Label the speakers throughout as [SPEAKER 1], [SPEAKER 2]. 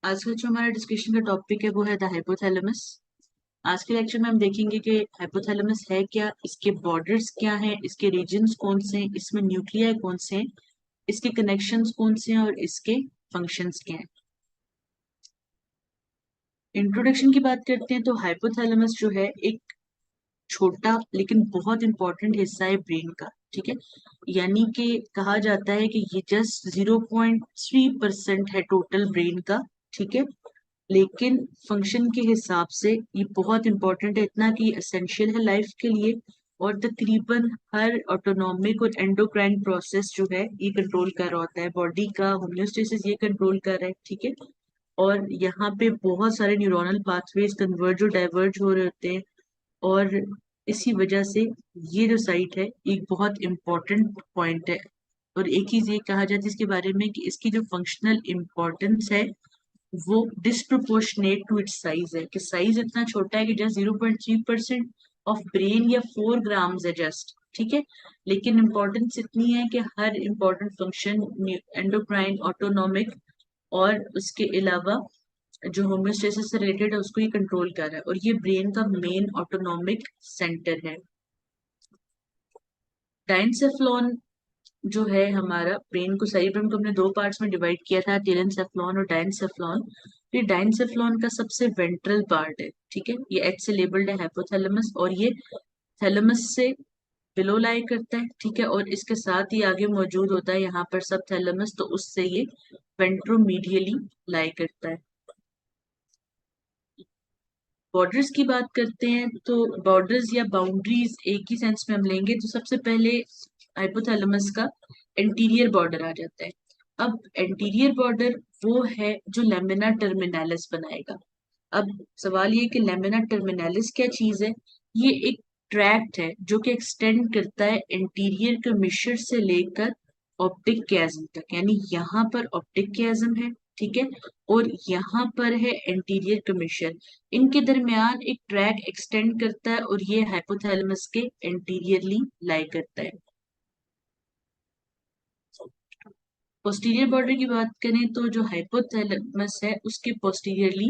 [SPEAKER 1] आज का जो हमारा डिस्कशन का टॉपिक है वो है द हाइपोथैलेमस। आज के लेक्चर में हम देखेंगे कि हाइपोथैलेमस है क्या, इसके बॉर्डर्स क्या हैं, इसके रीजन्स कौन से हैं, इसमें न्यूक्लियाई कौन से हैं, इसके कनेक्शंस कौन से हैं और इसके फंक्शंस क्या हैं। इंट्रोडक्शन की बात करते हैं तो हाइपोथैलेमस जो है एक छोटा लेकिन बहुत इंपॉर्टेंट हिस्सा है ब्रेन का। ठीक है, यानी कि कहा जाता है कि ये जस्ट 0.3% है टोटल ब्रेन का। ठीक है, लेकिन फंक्शन के हिसाब से ये बहुत इंपॉर्टेंट है, इतना कि एसेंशियल है लाइफ के लिए। और तकरीबन हर ऑटोनॉमिक और एंडोक्राइन प्रोसेस जो है ये कंट्रोल कर रहा होता है, बॉडी का होम्योस्टेसिस ये कंट्रोल कर रहा है। ठीक है, और यहाँ पे बहुत सारे न्यूरोनल पाथवेज कन्वर्ज और डाइवर्ज हो रहे होते हैं, और इसी वजह से ये जो साइट है एक बहुत इम्पोर्टेंट पॉइंट है। और एक चीज ये कहा जाता है इसके बारे में कि इसकी जो फंक्शनल इम्पोर्टेंस है वो डिस्प्रोपोर्शनेट टू इट्स साइज है, कि साइज इतना छोटा है कि जस्ट 0.3% ऑफ ब्रेन या 4 ग्राम्स है जस्ट। ठीक है, लेकिन इम्पोर्टेंस इतनी है कि हर इम्पोर्टेंट फंक्शन एंडोक्राइन, ऑटोनॉमिक और उसके अलावा जो होम्योस्टेसिस से रिलेटेड है उसको ये कंट्रोल कर रहा है, और ये ब्रेन का मेन ऑटोनॉमिक सेंटर है। डाइनसेफ्लॉन जो है हमारा ब्रेन को, सेरिब्रम को हमने दो पार्ट्स में डिवाइड किया था, टेलेनसेफ्लॉन और डाइनसेफ्लॉन। ये डाइनसेफ्लॉन का सबसे वेंट्रल पार्ट है। ठीक है, ये एच से लेबल्ड है हाइपोथैलेमस, और ये थैलेमस से बिलो लाई करता है। ठीक है, और इसके साथ ही आगे मौजूद होता है यहाँ पर सब थैलेमस, तो उससे ये वेंट्रोमीडियली लाई करता है। बॉर्डर्स की बात करते हैं तो बॉर्डर्स या बाउंड्रीज एक ही सेंस में हम लेंगे तो सबसे पहले हाइपोथैलेमस का एंटीरियर बॉर्डर आ जाता है। अब एंटीरियर बॉर्डर वो है जो लेमिना टर्मिनालिस बनाएगा। अब सवाल ये कि लेमिना टर्मिनालिस क्या चीज है। ये एक ट्रैक्ट है जो कि एक्सटेंड करता है एंटीरियर के मिशर से लेकर ऑप्टिक कियाज्म तक, यानी यहाँ पर ऑप्टिक कियाज्म है। ठीक है, और यहाँ पर है एंटीरियर कमीशन। इनके दरमियान एक ट्रैक एक्सटेंड करता है और ये हाइपोथैलेमस के एंटीरियरली लाई करता है। पोस्टीरियर बॉर्डर की बात करें तो जो हाइपोथैलेमस है उसके पोस्टीरियरली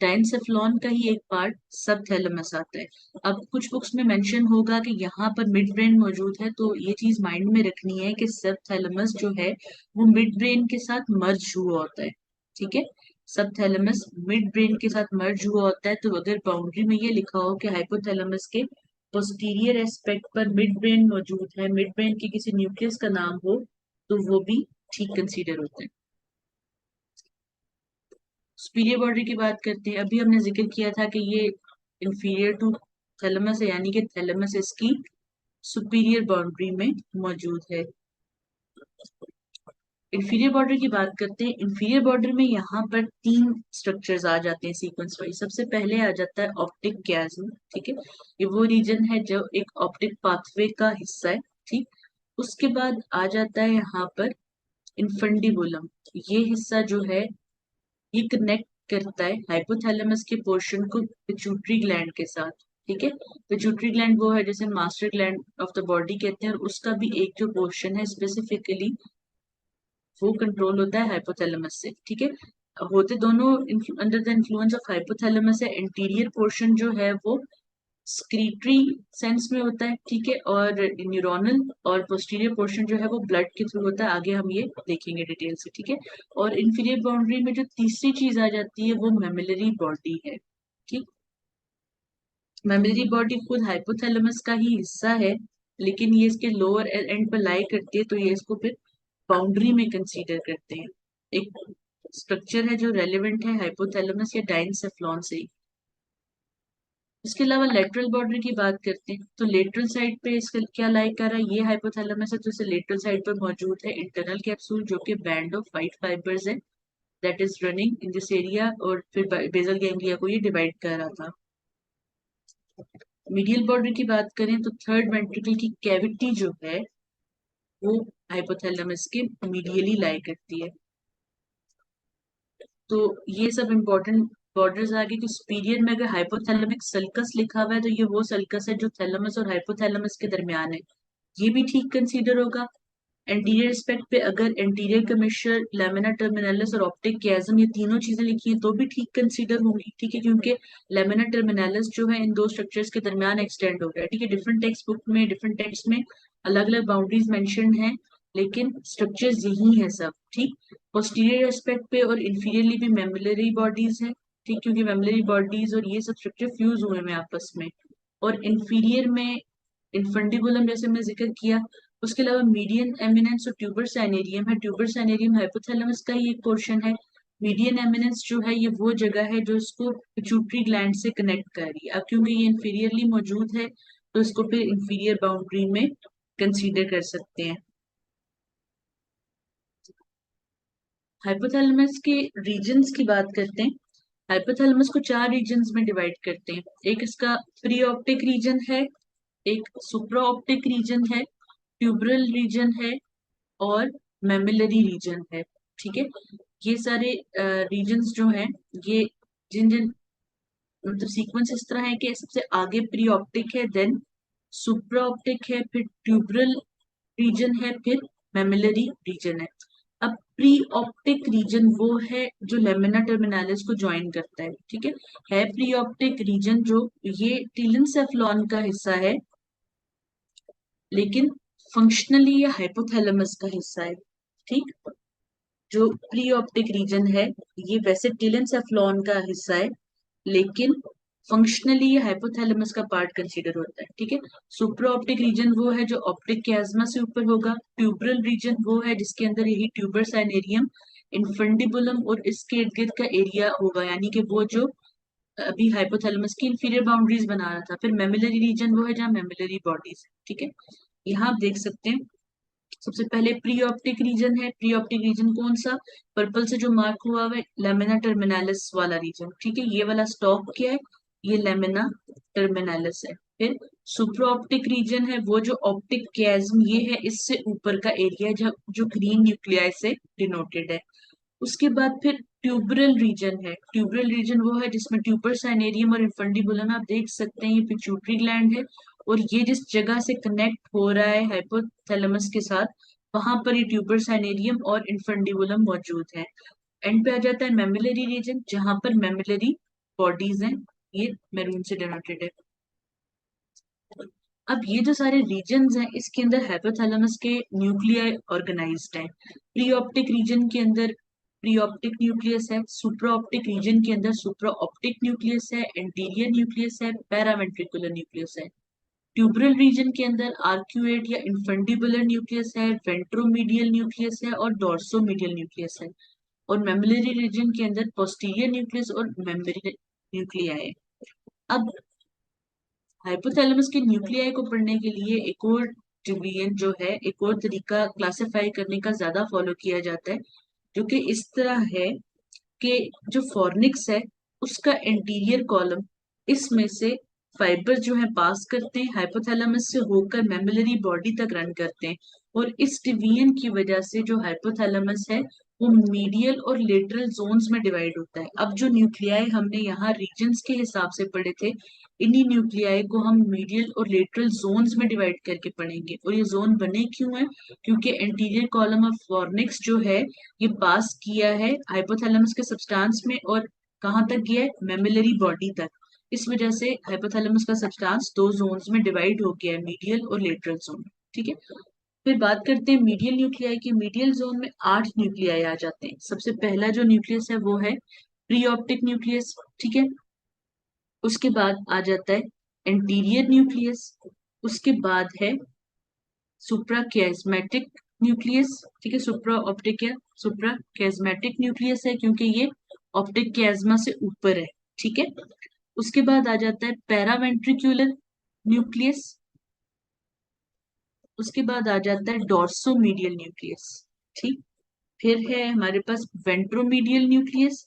[SPEAKER 1] डाइनसेफ्लॉन का ही एक पार्ट सब थैलेमस आता है। अब कुछ बुक्स में मेंशन होगा कि यहाँ पर मिड ब्रेन मौजूद है, तो ये चीज माइंड में रखनी है कि सब थैलेमस जो है वो मिड ब्रेन के साथ मर्ज हुआ होता है। ठीक है, सब थैलेमस मिड ब्रेन के साथ मर्ज हुआ होता है, तो अगर बाउंड्री में ये लिखा हो कि हाइपोथैलेमस के पोस्टीरियर एस्पेक्ट पर मिड ब्रेन मौजूद है, मिड ब्रेन के किसी न्यूक्लियस का नाम हो, तो वो भी ठीक कंसीडर होता है। सुपीरियर बॉर्डर की बात करते हैं, अभी हमने जिक्र किया था कि ये इंफीरियर टू थैलेमस है, यानी कि थैलेमस इसकी सुपीरियर बाउंड्री में मौजूद है। इंफीरियर बॉर्डर की बात करते हैं, इंफीरियर बॉर्डर में यहाँ पर तीन स्ट्रक्चर्स आ जाते हैं सीक्वेंस वाइज। सबसे पहले आ जाता है ऑप्टिक कियाज्म। ठीक है, ये वो रीजन है जो एक ऑप्टिक पाथवे का हिस्सा है। ठीक, उसके बाद आ जाता है यहाँ पर इन्फंडिबुलम। ये हिस्सा जो है ये कनेक्ट करता है हाइपोथैलेमस के पोर्शन को पिट्यूटरी ग्लैंड के साथ। ठीक है, पिट्यूटरी ग्लैंड वो है जैसे master gland of the body कहते हैं, और उसका भी एक जो पोर्शन है स्पेसिफिकली वो कंट्रोल होता है हाइपोथैलेमस से। ठीक है, अब होते दोनों under the influence of hypothalamus है। एंटीरियर पोर्शन जो है वो स्क्रीटरी सेंस में होता है। ठीक है, और न्यूरोनल, और पोस्टीरियर पोर्शन जो है वो ब्लड के थ्रू होता है। आगे हम ये देखेंगे डिटेल से। ठीक है, और इंफीरियर बाउंड्री में जो तीसरी चीज आ जाती है वो मेमिलरी बॉडी है। ठीक, मेमिलरी बॉडी खुद हाइपोथैलेमस का ही हिस्सा है, लेकिन ये इसके लोअर एंड पर लाई करती है, तो ये इसको फिर बाउंड्री में कंसीडर करते हैं। एक स्ट्रक्चर है जो रेलिवेंट है हाइपोथैलेमस या डाइनसेफ्लॉन से ही। इसके अलावा लेटरल बॉर्डर की बात करते हैं तो लेटरल साइड पे इसका क्या लाई कर रहा है, ये हाइपोथैलेमस है, तो इसे लेटरल साइड पर मौजूद है इंटरनल कैप्सूल जो कि बैंड ऑफ वाइट फाइबर्स है that is running in this area, और फिर बेसल गैंग्लिया को ये डिवाइड कर रहा था। मीडियल बॉर्डर की बात करें तो थर्ड वेंट्रिकल की कैविटी जो है वो हाइपोथैलेमस के मीडियली लाई करती है। तो ये सब इंपॉर्टेंट बॉर्डर्स आ गए कि सुपीरियर में अगर हाइपोथैलेमिक सल्कस लिखा हुआ है तो ये वो सल्कस है जो थैलेमस और हाइपोथैलेमस के दरमियान है, ये भी ठीक कंसीडर होगा। एंटीरियर एस्पेक्ट पे अगर एंटीरियर कमिश्नर, लेमिना टर्मिनलिस और ऑप्टिक कियाज्म, ये तीनों चीजें लिखी हैं तो भी ठीक कंसीडर होंगी, ठीक है, क्योंकि लेमिना टर्मिनलिस जो है इन दो स्ट्रक्चर्स के दरमियान एक्सटेंड हो गया है, ठीक है। डिफरेंट टेक्स्ट बुक में, डिफरेंट टेक्स्ट में अलग अलग बाउंड्रीज मेंशन हैं, लेकिन स्ट्रक्चर्स यही है सब, ठीक। पोस्टीरियर एस्पेक्ट पे और इंफीरियरली भी मेमोलरी बॉडीज है, ठीक, क्योंकि मेमोलरी बॉडीज और ये सब स्ट्रक्चर फ्यूज हुए हैं आपस में। और इंफीरियर में इनफंडिबुलम जैसे मैं जिक्र किया। उसके अलावा मीडियन एमिनेंस और ट्यूबर सैनेरियम है। ट्यूबर सैनेरियम हाइपोथैलेमस का ही एक पोर्शन है। मीडियन एमिनेंस जो है ये वो जगह है जो इसको पिट्यूटरी ग्लैंड से कनेक्ट कर रही है। अब क्योंकि ये इंफीरियरली मौजूद है तो इसको फिर इंफीरियर बाउंड्री में कंसीडर कर सकते हैं। हाइपोथैलेमस के रीजन्स की बात करते हैं। हाइपोथैलेमस को चार रीजन्स में डिवाइड करते हैं। एक इसका प्री ऑप्टिक रीजन है, एक सुप्रा ऑप्टिक रीजन है, ट्यूबरल रीजन है और मेमिलरी रीजन है, ठीक है। ये सारे रीजन्स जो हैं ये जिन जिन मतलब सीक्वेंस इस तरह है कि सबसे आगे प्री ऑप्टिक है, देन सुप्रा ऑप्टिक है, फिर ट्यूबरल रीजन है, फिर मेमिलरी रीजन है। अब प्री ऑप्टिक रीजन वो है जो लेमिना टर्मिनालिस को ज्वाइन करता है, ठीक है प्री ऑप्टिक रीजन जो ये टीलेंसेफलॉन का हिस्सा है, लेकिन फंक्शनली ये हाइपोथैलेमस का हिस्सा है, ठीक। जो प्री ऑप्टिक रीजन है ये वैसे टेलेंसेफलॉन का हिस्सा है, लेकिन फंक्शनली ये हाइपोथैलेमस का पार्ट कंसीडर होता है, ठीक है। सुप्रा ऑप्टिक रीजन वो है जो ऑप्टिक कियाज्मा से ऊपर होगा। ट्यूबरल रीजन वो है जिसके अंदर यही ट्यूबर साइनेरियम, इनफंडिबुलम और इसके इर्द गिर्द का एरिया होगा, यानी कि वो जो अभी हाइपोथैलेमस की इंफीरियर बाउंड्रीज बना रहा था। फिर मेमिलरी रीजन वो है जहाँ मेमिलरी बॉडीज, ठीक है। यहाँ आप देख सकते हैं सबसे पहले प्री ऑप्टिक रीजन है। प्री ऑप्टिक रीजन कौन सा, पर्पल से जो मार्क हुआ हुआ है, लेमिना टर्मिनालिस वाला रीजन, ठीक है। ये वाला स्टॉप क्या है, ये लेमिना टर्मिनालिस है। फिर सुप्रा ऑप्टिक रीजन है वो जो ऑप्टिक कियाज्म ये है इससे ऊपर का एरिया जो ग्रीन न्यूक्लियाई से डिनोटेड है। उसके बाद फिर ट्यूबरल रीजन है। ट्यूबरल रीजन वो है जिसमें ट्यूबर साइनेरियम और इन्फंडिबुलम, आप देख सकते हैं ये पिट्यूटरी ग्लैंड है, और ये जिस जगह से कनेक्ट हो रहा है हाइपोथैलेमस के साथ वहां पर ये ट्यूबर साइनेरियम और इन्फंडिबुलम मौजूद है। एंड पे आ जाता है मेमिलरी रीजन जहां पर मेमिलरी बॉडीज हैं, ये मैरून से डिनोटेड है। अब ये जो सारे रीजन्स हैं इसके अंदर हाइपोथैलेमस के न्यूक्लियाई ऑर्गेनाइज्ड हैं। प्री ऑप्टिक रीजन के अंदर प्री ऑप्टिक न्यूक्लियस है, सुप्रा ऑप्टिक रीजन के अंदर सुप्रा ऑप्टिक न्यूक्लियस है, एंटीरियर न्यूक्लियस है, पैरावेंट्रिकुलर न्यूक्लियस है। ट्यूबरल रीजन के अंदर आर्क्यूएट या इन्फंडिबुलर न्यूक्लियस है, वेंट्रोमीडियल न्यूक्लियस है और डोर्सोमीडियल न्यूक्लियस है। और मेमिलरी रीजन के अंदर पोस्टीरियर न्यूक्लियस और मेमोरी न्यूक्लिया है। अब हाइपोथैलेमस के न्यूक्लियाई को पढ़ने के लिए एक और डिवीजन जो है, एक और तरीका क्लासिफाई करने का ज्यादा फॉलो किया जाता है, जो कि इस तरह है कि जो फॉर्निक्स है उसका एंटीरियर कॉलम इसमें से फाइबर जो है पास करते हैं, हाइपोथैलेमस से होकर मेमिलरी बॉडी तक रन करते हैं। और इस डिवीजन की वजह से जो हाइपोथैलेमस है वो मीडियल और लेटरल जोन्स में डिवाइड होता है। अब जो न्यूक्लियाई हमने यहाँ रीजन्स के हिसाब से पढ़े थे, इन्हीं न्यूक्लियाई को हम मीडियल और लेटरल जोन्स में डिवाइड करके पढ़ेंगे। और ये जोन बने क्यों है, क्योंकि एंटीरियर कॉलम ऑफ फॉर्निक्स जो है ये पास किया है हाइपोथैलेमस के सब्सटेंस में, और कहाँ तक गया है, मेमिलरी बॉडी तक। इस वजह से हाइपोथैलेमस का सब्सटेंस दो जोन्स में डिवाइड हो गया है, मीडियल और लेटरल जोन, ठीक है। फिर बात करते हैं मीडियल न्यूक्लियाई की। मीडियल जोन में 8 न्यूक्लियाई आ जाते हैं। सबसे पहला जो न्यूक्लियस है वो है प्री ऑप्टिक न्यूक्लियस, ठीक है। उसके बाद आ जाता है एंटीरियर न्यूक्लियस। उसके बाद है सुप्रा कैस्मेटिक न्यूक्लियस, ठीक है। सुप्रा ऑप्टिक या सुप्रा कैस्मेटिक न्यूक्लियस है क्योंकि ये ऑप्टिक कैज्मा से ऊपर है, ठीक है। उसके बाद आ जाता है पैरावेंट्रिकुलर न्यूक्लियस। उसके बाद आ जाता है डॉर्सोमीडियल न्यूक्लियस, ठीक। फिर है हमारे पास वेंट्रोमीडियल न्यूक्लियस,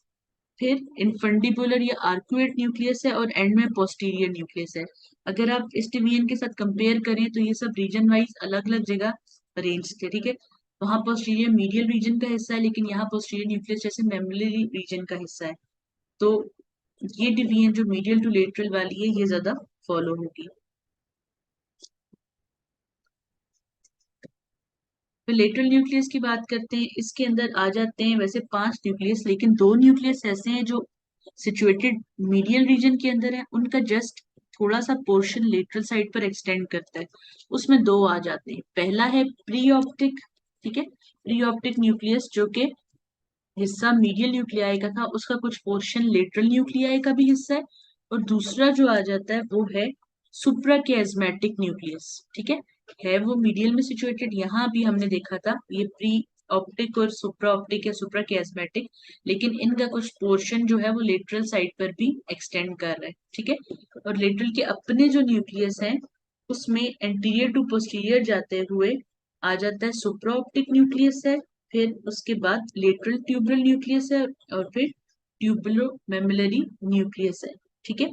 [SPEAKER 1] फिर इनफंडिबुलर या आर्कुएट न्यूक्लियस है, और एंड में पोस्टीरियर न्यूक्लियस है। अगर आप इस डिवीजन के साथ कंपेयर करें तो ये सब रीजन वाइज अलग अलग जगह अरेंज थे, ठीक है। वहां पोस्टीरियर मीडियल रीजन का हिस्सा है, लेकिन यहाँ पोस्टीरियर न्यूक्लियस जैसे मेमोरी रीजन का हिस्सा है। तो ये डिवीजन जो मीडियल टू लेटरल वाली है ये ज्यादा फॉलो होगी। फिर लेटरल न्यूक्लियस की बात करते हैं, इसके अंदर आ जाते हैं वैसे 5 न्यूक्लियस, लेकिन 2 न्यूक्लियस ऐसे हैं जो सिचुएटेड मीडियल रीजन के अंदर है, उनका जस्ट थोड़ा सा पोर्शन लेटरल साइड पर एक्सटेंड करता है, उसमें 2 आ जाते हैं। पहला है प्री ऑप्टिक, ठीक है, प्री ऑप्टिक न्यूक्लियस जो कि हिस्सा मीडियल न्यूक्लियाई का था, उसका कुछ पोर्शन लेटरल न्यूक्लियाई का भी हिस्सा है। और दूसरा जो आ जाता है वो है सुप्राकियास्मेटिक न्यूक्लियस, ठीक है वो मीडियल में सिचुएटेड। यहाँ भी हमने देखा था ये प्री ऑप्टिक और सुप्रा ऑप्टिक या सुप्राकियास्मेटिक, लेकिन इनका कुछ पोर्शन जो है वो लेटरल साइड पर भी एक्सटेंड कर रहा है, ठीक है। और लेटरल के अपने जो न्यूक्लियस है उसमें एंटीरियर टू पोस्टीरियर जाते हुए आ जाता है सुप्रा ऑप्टिक न्यूक्लियस है, फिर उसके बाद लेटरल ट्यूबुलर न्यूक्लियस है, और फिर ट्यूबुलो मेमिलरी न्यूक्लियस है, ठीक है।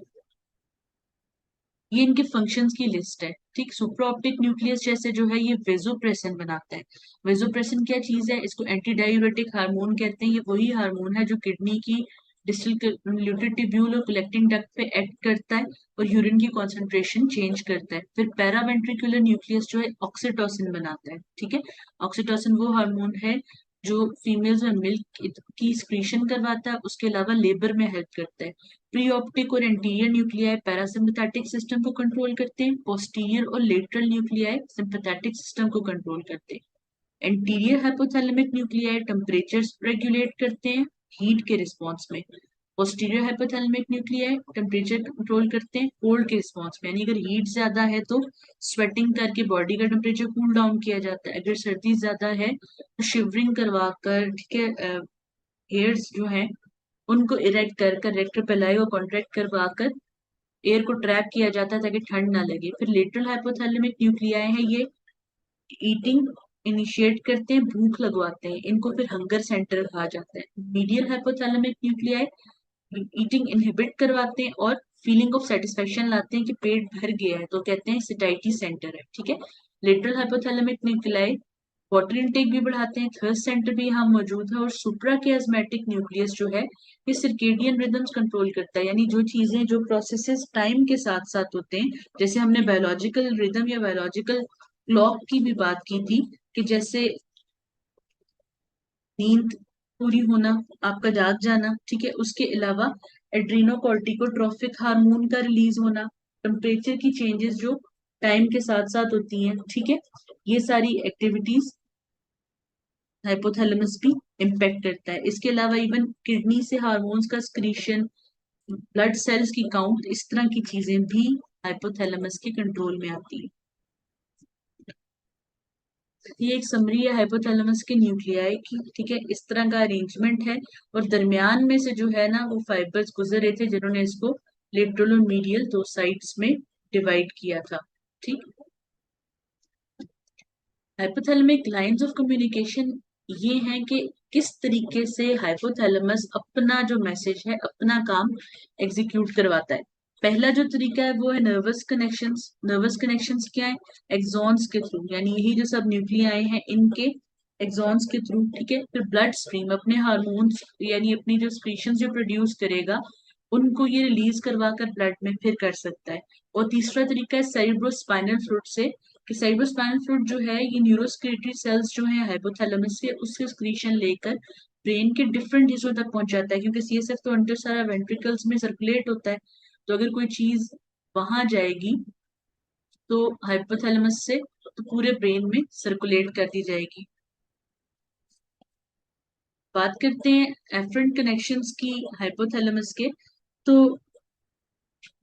[SPEAKER 1] ये इनके फंक्शंस की लिस्ट है, ठीक। सुप्राऑप्टिक न्यूक्लियस जैसे जो है ये वेजोप्रेसिन बनाता है। वेजोप्रेसिन क्या चीज है, इसको एंटी डायूरेटिक हार्मोन कहते हैं। ये वही हार्मोन है जो किडनी की डिस्टल ल्यूटेड ट्यूब्यूल और कलेक्टिंग डक्ट पे एक्ट करता है और यूरिन की कॉन्सेंट्रेशन चेंज करता है। फिर पैरावेंट्रिकुलर न्यूक्लियस जो है ऑक्सीटोसिन बनाता है, ठीक है। ऑक्सीटोसिन वो हार्मोन है जो फीमेल्स में मिल्क की स्क्रीशन करवाता है, उसके अलावा लेबर में हेल्प करता है। प्री ऑप्टिक और एंटीरियर न्यूक्लियाई पैरासिम्पथेटिक सिस्टम को कंट्रोल करते हैं, पोस्टीरियर और लेटरल न्यूक्लियाई सिंपैथेटिक सिस्टम को कंट्रोल करते हैं। Anterior hypothalamic nuclei temperature regulate करते हैं हीट के रिस्पॉन्स में। Posterior hypothalamic nuclei temperature control करते हैं कोल्ड के रिस्पॉन्स में, यानी अगर हीट ज्यादा है तो स्वेटिंग करके बॉडी का टेम्परेचर कूल डाउन किया जाता है, अगर सर्दी ज्यादा है तो शिवरिंग करवा कर, ठीक है, हेयर्स जो है उनको इरेक्ट कर कर रेक्टर पेलाई को कॉन्ट्रैक्ट करवा कर एयर को ट्रैप किया जाता है ताकि ठंड ना लगे। फिर लेटरल हाइपोथैलेमिक न्यूक्लियाई है, ये ईटिंग इनिशिएट करते हैं, भूख लगवाते हैं, इनको फिर हंगर सेंटर कहा जाता है। Medial hypothalamic nuclei eating inhibit करवाते हैं और फीलिंग ऑफ सेटिस्फेक्शन लाते हैं कि पेट भर गया है, तो कहते हैं सिटाइटी सेंटर है, ठीक है। Lateral hypothalamic nuclei water intake भी बढ़ाते हैं, थर्स्ट सेंटर भी यहाँ मौजूद है। और सुप्राकियास्मेटिक न्यूक्लियस जो है ये सर्केडियन रिदम्स कंट्रोल करता है, यानी जो चीजें जो प्रोसेसेस टाइम के साथ साथ होते हैं, जैसे हमने बायोलॉजिकल रिदम या बायोलॉजिकल क्लॉक की भी बात की थी, कि जैसे नींद पूरी होना, आपका जाग जाना, ठीक है, उसके अलावा एड्रीनोकोर्टिकोट्रोफिक हार्मोन का रिलीज होना, टेम्परेचर की चेंजेस जो टाइम के साथ साथ होती हैं, ठीक है, ये सारी एक्टिविटीज हाइपोथैलेमस भी इम्पेक्ट करता है। इसके अलावा इवन किडनी से हार्मोन्स का स्क्रीशन, ब्लड सेल्स की काउंट, इस तरह की चीजें भी हाइपोथैलेमस के कंट्रोल में आती है। ये एक समरी है हाइपोथैलेमस के न्यूक्लियाई की, ठीक है, इस तरह का अरेंजमेंट है। और दरमियान में से जो है ना वो फाइबर्स गुजर रहे थे जिन्होंने इसको लेटरल और मीडियल 2 साइड्स में डिवाइड किया था, ठीक। हाइपोथैलेमिक लाइंस ऑफ कम्युनिकेशन ये हैं कि किस तरीके से हाइपोथैलेमस अपना जो मैसेज है, अपना काम एग्जीक्यूट करवाता है। पहला जो तरीका है वो है नर्वस कनेक्शंस। नर्वस कनेक्शंस क्या है, एक्सॉन्स के थ्रू, यानी यही जो सब न्यूक्लियाई हैं इनके एक्सॉन्स के थ्रू, ठीक है। फिर ब्लड स्ट्रीम अपने हार्मोन्स यानी अपनी जो स्क्रीशन जो प्रोड्यूस करेगा उनको ये रिलीज करवा कर ब्लड में फिर कर सकता है। और तीसरा तरीका है सेरिब्रोस्पाइनल फ्लूइड से, कि साइटोस्पाइनल फ्लूइड जो है ये न्यूरोस्क्रिएटरी सेल्स जो है हाइपोथैलेमस से उससे स्क्रीशन लेकर ब्रेन के डिफरेंट हिस्सों तक पहुंचाता है, क्योंकि सीएसएफ तो अंदर सारा वेंट्रिकल्स में सर्कुलेट होता है, तो अगर कोई चीज वहां जाएगी तो हाइपोथैलेमस से तो पूरे ब्रेन में सर्कुलेट कर दी जाएगी। बात करते हैं एफरेंट कनेक्शंस की हाइपोथैलेमस के, तो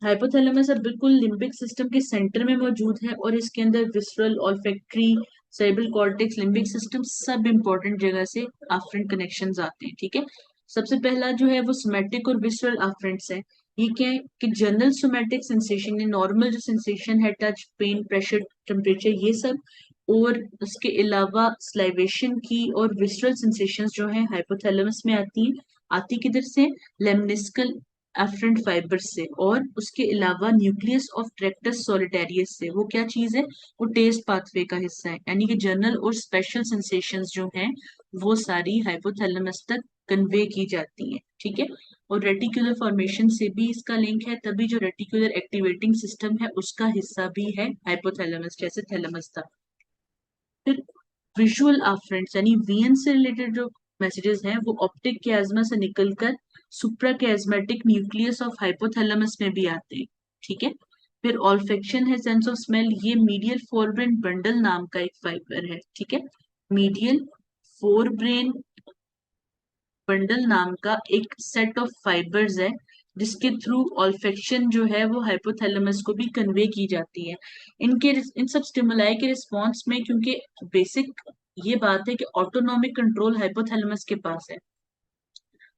[SPEAKER 1] हाइपोथैलेमस अब बिल्कुल लिम्बिक सिस्टम के सेंटर में मौजूद है और इसके अंदर visceral, olfactory, cerebral cortex, limbic system सब इंपॉर्टेंट जगह से आफ्रेंट कनेक्शंस आते हैं, ठीक है। सबसे पहला जो है वो सोमैटिक और विसरल आफ्रेंट्स है। ये क्या है कि जनरल सोमैटिक सेंसेशन, नॉर्मल जो सेंसेशन है, टच, पेन, प्रेशर, टेम्परेचर, ये सब। और उसके अलावा स्लाइवेशन की और विसरल सेंसेशंस जो है हाइपोथैलेमस में आती हैं। आती किधर से, लेमनिस्कल एफरेंट फाइबर से। और उसके अलावा न्यूक्लियस ऑफ ट्रैक्टस सॉलिटेरियस से। वो क्या चीज है, वो टेस्ट पाथवे का हिस्सा है, यानी कि जनरल और स्पेशल सेंसेशंस जो हैं वो सारी हाइपोथैलेमस तक कन्वे की जाती हैं, ठीक है। और रेटिकुलर फॉर्मेशन से भी इसका लिंक है, तभी जो रेटिकुलर एक्टिवेटिंग सिस्टम है उसका हिस्सा भी है हाइपोथैलेमस, जैसे थैलेमस था। फिर विजुअल आफ्रेंट्स यानी वीएन से रिलेटेड जो मैसेजेस हैं वो ऑप्टिक कियाज्मा से निकलकर सुप्राकियाज्मेटिक न्यूक्लियस ऑफ हाइपोथैलेमस में भी आते हैं, ठीक है। फिर ऑल्फेक्शन है, सेंस ऑफ स्मेल, ये मीडियल फोरब्रेन बंडल नाम का एक फाइबर है, ठीक है। मीडियल फोरब्रेन बंडल नाम का एक सेट ऑफ फाइबर्स है जिसके थ्रू ऑल्फेक्शन जो है वो हाइपोथैलेमस को भी कन्वे की जाती है। इन सब स्टिमुलाई के रिस्पॉन्स में, क्योंकि बेसिक ये बात है कि ऑटोनॉमिक कंट्रोल हाइपोथैलेमस के पास है।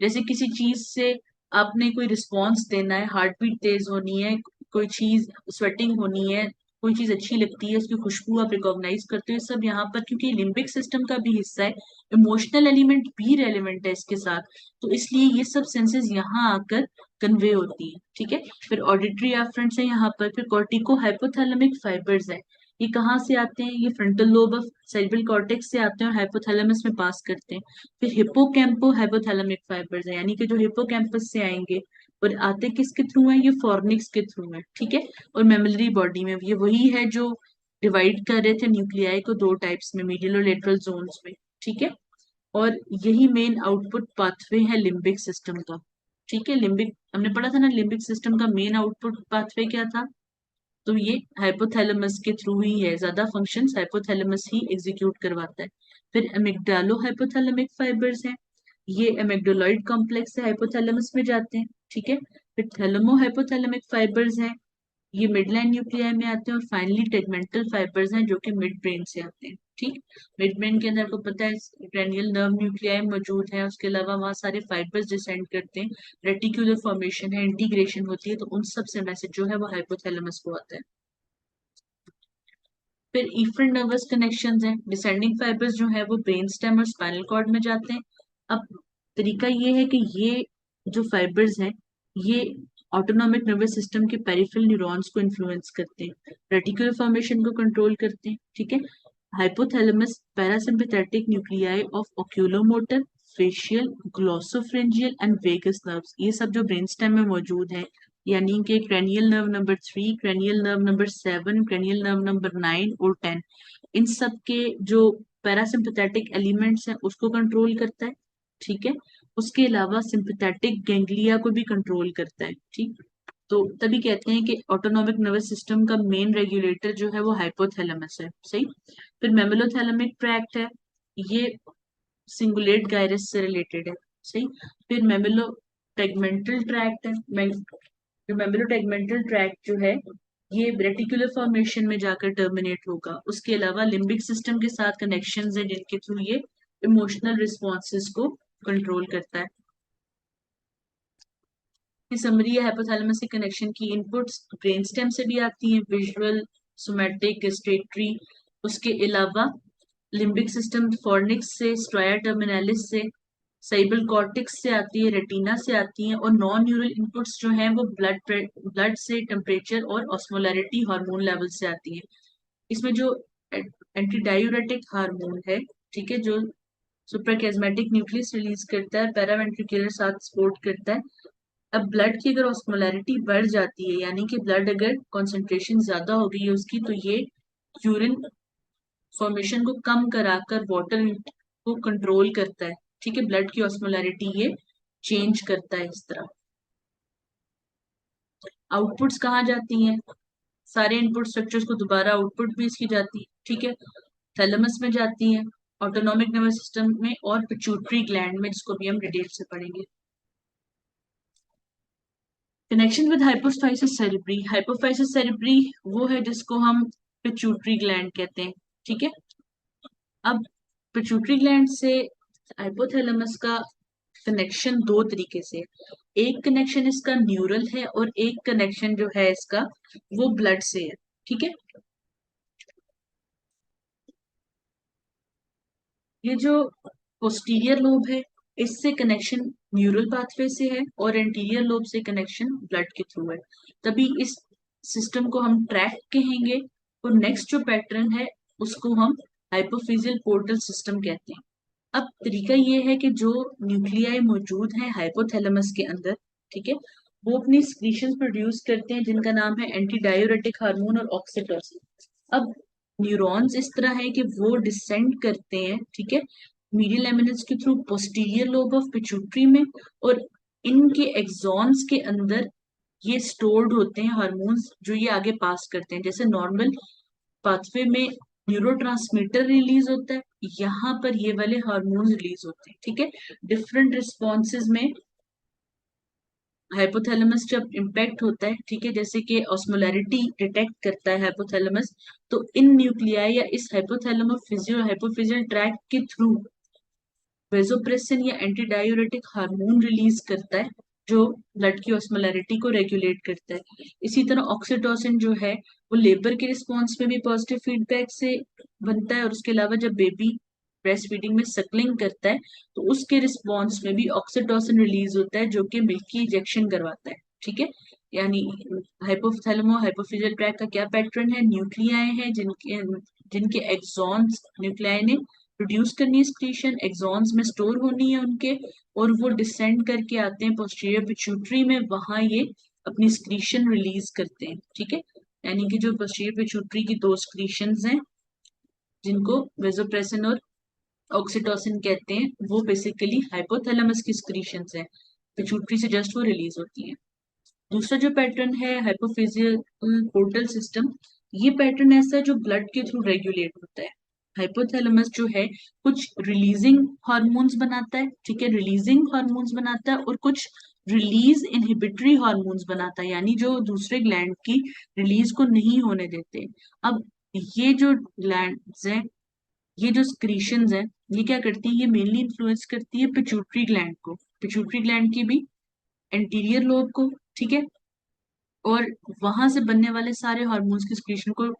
[SPEAKER 1] जैसे किसी चीज से आपने कोई रिस्पॉन्स देना है, हार्ट बीट तेज होनी है, कोई चीज स्वेटिंग होनी है, कोई चीज अच्छी लगती है, उसकी खुशबू आप रिकॉग्नाइज करते हो, ये सब यहाँ पर क्योंकि लिम्बिक सिस्टम का भी हिस्सा है, इमोशनल एलिमेंट भी रेलिवेंट है इसके साथ, तो इसलिए ये सब सेंसेस यहाँ आकर कन्वे होती है, ठीक है। फिर ऑडिटरी एफरेंट्स है यहाँ पर, फिर कॉर्टिको हाइपोथैलेमिक फाइबर्स है। ये कहाँ से आते हैं? ये frontal lobe of cerebral cortex से आते हैं और हाइपोथैलेमस में पास करते हैं। फिर हिप्पोकैम्पो हाइपोथैलेमिक फाइबर्स है, यानी कि जो हिप्पोकैम्पस से आएंगे, और आते किसके थ्रू हैं? ये फॉर्निक्स के थ्रू हैं, ठीक है। और मेमोरी बॉडी में ये वही है जो डिवाइड कर रहे थे न्यूक्लियाई को दो टाइप्स में, मीडियल और लेटरल जोन्स में, ठीक है। और यही मेन आउटपुट पाथवे है लिम्बिक सिस्टम का, ठीक है। लिम्बिक हमने पढ़ा था ना, लिम्बिक सिस्टम का मेन आउटपुट पाथवे क्या था? तो ये हाइपोथैलेमस के थ्रू ही है, ज्यादा फंक्शंस हाइपोथैलेमस ही एग्जीक्यूट करवाता है। फिर एमिग्डालो हाइपोथैलेमिक फाइबर्स हैं, ये एमिग्डोलॉइड कॉम्प्लेक्स से हाइपोथैलेमस में जाते हैं, ठीक है। फिर थैलेमो हाइपोथैलेमिक फाइबर्स हैं, ये मिडलाइन न्यूक्लियाई में आते हैं। और फाइनली टेगमेंटल फाइबर्स हैं जो कि मिड ब्रेन से आते हैं, ठीक। मिड ब्रेन के अंदर आपको पता है क्रेनियल नर्व न्यूक्लियाई मौजूद है, उसके अलावा वहाँ सारे फाइबर्स डिसेंड करते हैं, रेटिकुलर फॉर्मेशन है, इंटीग्रेशन होती है, तो उन सब से मैसेज जो है वो हाइपोथैलेमस को आता है। फिर इफरेंट नर्वस कनेक्शंस हैं, डिसेंडिंग फाइबर्स जो है वो ब्रेन स्टेम और स्पाइनल कॉर्ड में जाते हैं। अब तरीका ये है कि ये जो फाइबर्स हैं ये ऑटोनॉमिक नर्वस सिस्टम के पेरिफेरल न्यूरॉन्स को इन्फ्लुएंस करते हैं, रेटिकुलर फॉर्मेशन को कंट्रोल करते हैं, ठीक है। Hypothalamus parasympathetic nuclei of oculomotor, facial, glossopharyngeal and vagus nerves, ये सब जो ब्रेन स्टेम में मौजूद है, यानी कि cranial nerve number 3, cranial nerve number 7, cranial nerve number 9 और 10, इन सब के जो पैरासिम्पैथेटिक एलिमेंट्स हैं उसको कंट्रोल करता है, ठीक है। उसके अलावा सिंपैथेटिक गैंग्लिया को भी कंट्रोल करता है, ठीक। तो तभी कहते हैं कि ऑटोनॉमिक नर्वस सिस्टम का मेन रेगुलेटर जो है वो हाइपोथैलेमस है, सही। फिर मेमोलोथैलेमिक ट्रैक्ट है, ये सिंगुलेट गायरस से रिलेटेड है, सही। फिर मेमोलो टेगमेंटल ट्रैक्ट है, जो मेमोलोटेगमेंटल ट्रैक्ट जो है ये रेटिकुलर फॉर्मेशन में जाकर टर्मिनेट होगा। उसके अलावा लिम्बिक सिस्टम के साथ कनेक्शंस हैं जिनके थ्रू ये इमोशनल रिस्पॉन्सेस को कंट्रोल करता है। ये समरी है हाइपोथैलेमस के कनेक्शन की। इनपुट्स ब्रेन स्टेम से भी आती हैं, विजुअल, सोमैटिक, गेस्टेटरी। उसके अलावा लिम्बिक सिस्टम फॉर्निक्स से, स्ट्राया टर्मिनालिस से, सेरिब्रल कॉर्टेक्स से आती है, रेटिना से आती हैं। और नॉन न्यूरल इनपुट्स जो हैं वो ब्लड से, टेम्परेचर और ऑस्मोलैरिटी हार्मोन लेवल से आती हैं। इसमें जो एंटी डायूरेटिक हार्मोन है, ठीक है, जो सुप्राकियास्मेटिक न्यूक्लियस रिलीज करता है, पैरावेंट्रिकुलर साथ सपोर्ट करता है। अब ब्लड की अगर ऑस्मोलैरिटी बढ़ जाती है, यानी कि ब्लड अगर कॉन्सेंट्रेशन ज्यादा हो गई है उसकी, तो ये यूरिन फॉर्मेशन को कम कराकर वाटर को कंट्रोल करता है, ठीक है। ब्लड की ऑस्मोलैरिटी ये चेंज करता है इस तरह। आउटपुट्स कहाँ जाती हैं? सारे इनपुट स्ट्रक्चर्स को दोबारा आउटपुट भी इसकी जाती है, ठीक है। थैलेमस में जाती है, ऑटोनॉमिक नर्वस सिस्टम में, और पिट्यूटरी ग्लैंड में, जिसको भी हम डिटेल से पढ़ेंगे। Connection with hypophysis cerebri, hypophysis cerebri वो है जिसको हम पिट्यूटरी ग्लैंड कहते हैं, ठीक है। अब पिट्यूटरी ग्लैंड से हाइपोथैलेमस का कनेक्शन दो तरीके से है। एक कनेक्शन इसका न्यूरल है और एक कनेक्शन जो है इसका वो ब्लड से है, ठीक है। ये जो पोस्टीरियर लोब है इससे कनेक्शन न्यूरल पाथवे से है, और एंटीरियर लोब से कनेक्शन ब्लड के थ्रू है, तभी इस सिस्टम को हम ट्रैक कहेंगे। और नेक्स्ट जो पैटर्न है उसको हम हाइपोफिजियल पोर्टल सिस्टम कहते हैं। अब तरीका ये है कि जो न्यूक्लियाई मौजूद है हाइपोथैलेमस के अंदर, ठीक है, वो अपनी स्क्रीशन प्रोड्यूस करते हैं जिनका नाम है एंटी डायूरेटिक हार्मोन और ऑक्सीटोसिन। अब न्यूरॉन्स इस तरह है कि वो डिसेंड करते हैं, ठीक है, मीडियल एमिनेंस के through posterior lobe of pituitary में, और इनके एक्सॉन्स के अंदर ये स्टोर्ड होते हैं हार्मोन्स जो ये आगे पास करते हैं। जैसे नॉर्मल पाथवे में न्यूरोट्रांसमीटर रिलीज होता है, यहाँ पर ये वाले हार्मोन्स रिलीज होते हैं, ठीक है। डिफरेंट रिस्पॉन्सेज में हाइपोथैलेमस जब इम्पैक्ट होता है, ठीक है, जैसे कि ऑस्मोलैरिटी डिटेक्ट करता है हाइपोथैलेमस, तो इन न्यूक्लियाई या इस हाइपोथैलेमो फिजियो हाइपोफिजियल ट्रैक्ट के थ्रू वेसोप्रेसिन या एंटी डायूरेटिक हार्मोन रिलीज करता है जो ब्लड की ऑस्मोलैरिटी को रेगुलेट करता है। इसी तरह ऑक्सीटोसिन जो है वो लेबर के रिस्पॉन्स में भी पॉजिटिव फीडबैक से बनता है, और उसके अलावा जब बेबी ब्रेस्ट फीडिंग में सकलिंग करता है तो उसके रिस्पॉन्स में भी ऑक्सीटोसिन रिलीज होता है जो कि मिल्क की इंजेक्शन करवाता है, ठीक है। यानी हाइपोथैलेमो हाइपोफिजियल ट्रैक्ट का क्या पैटर्न है, न्यूक्लियाई है जिनके जिनके एक्सॉन्स न्यूक्लियाई ने प्रोड्यूस करनी है स्क्रीशन, एक्सॉन्स में स्टोर होनी है उनके, और वो डिसेंड करके आते हैं पोस्टीरियर पिट्यूटरी में, वहां ये अपनी स्क्रीशन रिलीज करते हैं, ठीक है। यानी कि जो पोस्टीरियर पिट्यूटरी की दो स्क्रीशंस हैं जिनको वेसोप्रेसिन और ऑक्सीटोसिन कहते हैं, वो बेसिकली हाइपोथैलेमस की स्क्रीशंस हैं, पिट्यूटरी से जस्ट वो रिलीज होती हैं। दूसरा जो पैटर्न है हाइपोफिजियल पोर्टल सिस्टम, ये पैटर्न ऐसा है जो ब्लड के थ्रू रेगुलेट होता है। हाइपोथैलेमस जो है कुछ रिलीजिंग हार्मोन्स बनाता है, ठीक है, रिलीजिंग हार्मोन्स बनाता है, और कुछ रिलीज इनहिबिटरी हार्मोन्स बनाता है, यानी जो दूसरे ग्लैंड की रिलीज को नहीं होने देते। अब ये जो ग्लैंड्स हैं, ये जो स्क्रीशंस हैं, ये क्या करती है, ये मेनली इन्फ्लुएंस करती है पिट्यूटरी ग्लैंड को, पिट्यूटरी ग्लैंड की भी एंटीरियर लोब को, ठीक है, और वहां से बनने वाले सारे हार्मोन्स की सिक्रीशन को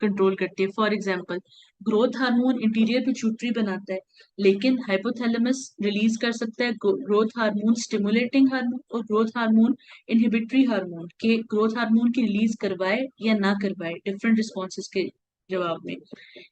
[SPEAKER 1] कंट्रोल करती है। For example growth hormone interior pituitary बनाता है, लेकिन हाइपोथैलेमस रिलीज कर सकता है ग्रोथ हार्मोन स्टिमुलेटिंग हार्मोन और ग्रोथ हार्मोन इनहिबिटरी हार्मोन, के ग्रोथ हार्मोन की रिलीज करवाए या ना करवाए डिफरेंट रिस्पॉन्सेज के जवाब में।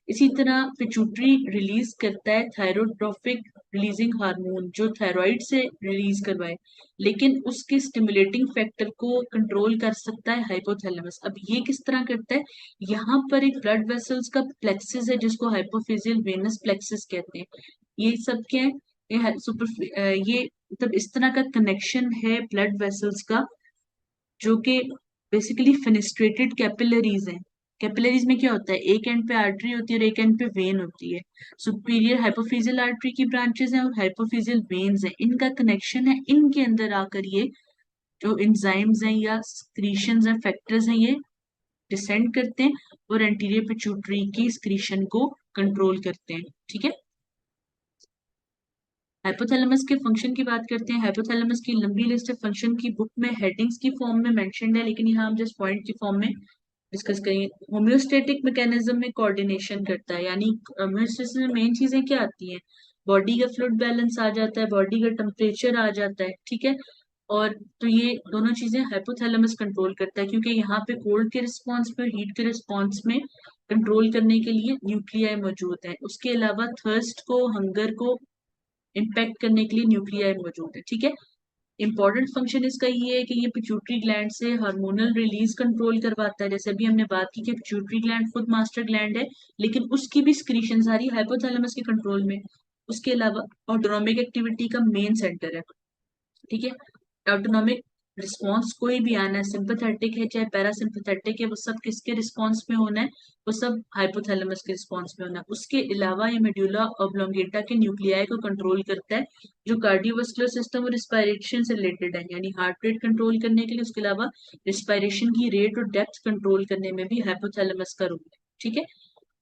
[SPEAKER 1] इसी तरह पिट्यूटरी रिलीज करता है थायरोट्रोपिक रिलीजिंग हार्मोन जो थायराइड से रिलीज करवाए, लेकिन उसके स्टिमुलेटिंग फैक्टर को कंट्रोल कर सकता है हाइपोथैलेमस। अब ये किस तरह करता है, यहाँ पर एक ब्लड वेसल्स का प्लेक्सिस है जिसको हाइपोफिजियल वेनस प्लेक्सिस कहते हैं। ये सब क्या है, ये मतलब इस तरह का कनेक्शन है ब्लड वेसल्स का जो कि बेसिकली फेनेस्ट्रेटेड कैपिलरीज हैं। कैपिलरीज में क्या होता है, एक एंड पे आर्टरी होती है और एक एंड पे वेन होती है। सुपीरियर हाइपोफिजियल आर्टरी की ब्रांचेस हैं और हाइपोफिजियल वेन्स हैं, इनका कनेक्शन है, इनके अंदर आकर ये जो एंजाइम्स हैं या स्क्रीशंस हैं फैक्टर्स हैं ये डिसेंड करते हैं और एंटीरियर पिट्यूटरी की स्क्रीशन को कंट्रोल करते हैं, ठीक है। हाइपोथैलेमस के फंक्शन की बात करते हैं। हाइपोथैलेमस की लंबी लिस्ट है, फंक्शन की बुक में हेडिंग्स की फॉर्म में मेंशन्ड है, लेकिन यहाँ हम जस्ट पॉइंट की फॉर्म में डिस्कस करेंगे। होम्योस्टेटिक मैकेनिज्म में कोऑर्डिनेशन करता है, यानी होम्योस्टेसिस में मेन चीजें क्या आती हैं, बॉडी का फ्लूइड बैलेंस आ जाता है, बॉडी का टेम्परेचर आ जाता है, ठीक है। और तो ये दोनों चीजें हाइपोथैलेमस कंट्रोल करता है, क्योंकि यहाँ पे कोल्ड के रिस्पॉन्स में हीट के रिस्पॉन्स में कंट्रोल करने के लिए न्यूक्लियाई मौजूद है। उसके अलावा थर्स्ट को हंगर को इम्पैक्ट करने के लिए न्यूक्लियाई मौजूद है, ठीक है। इंपॉर्टेंट फंक्शन इसका ये है कि ये पिट्यूटरी ग्लैंड से हार्मोनल रिलीज कंट्रोल करवाता है। जैसे अभी हमने बात की कि पिट्यूटरी ग्लैंड खुद मास्टर ग्लैंड है, लेकिन उसकी भी स्क्रीशन सारी हाइपोथैलेमस के कंट्रोल में। उसके अलावा ऑटोनॉमिक एक्टिविटी का मेन सेंटर है, ठीक है। ऑटोनॉमिक रिस्पॉन्स कोई भी आना है, सिंपैथेटिक है चाहे पैरासिम्पैथेटिक है, वो सब किसके रिस्पॉन्स में होना है, वो सब हाइपोथैलेमस के रिस्पॉन्स में होना है। उसके अलावा ये मेडुला ऑब्लोंगेटा के न्यूक्लियाई को कंट्रोल करता है जो कार्डियोवास्कुलर सिस्टम और रिस्पायरेशन से रिलेटेड है, यानी हार्ट रेट कंट्रोल करने के लिए। उसके अलावा रिस्पायरेशन की रेट और डेप्थ कंट्रोल करने में भी हाइपोथैलेमस का रोल है, ठीक है।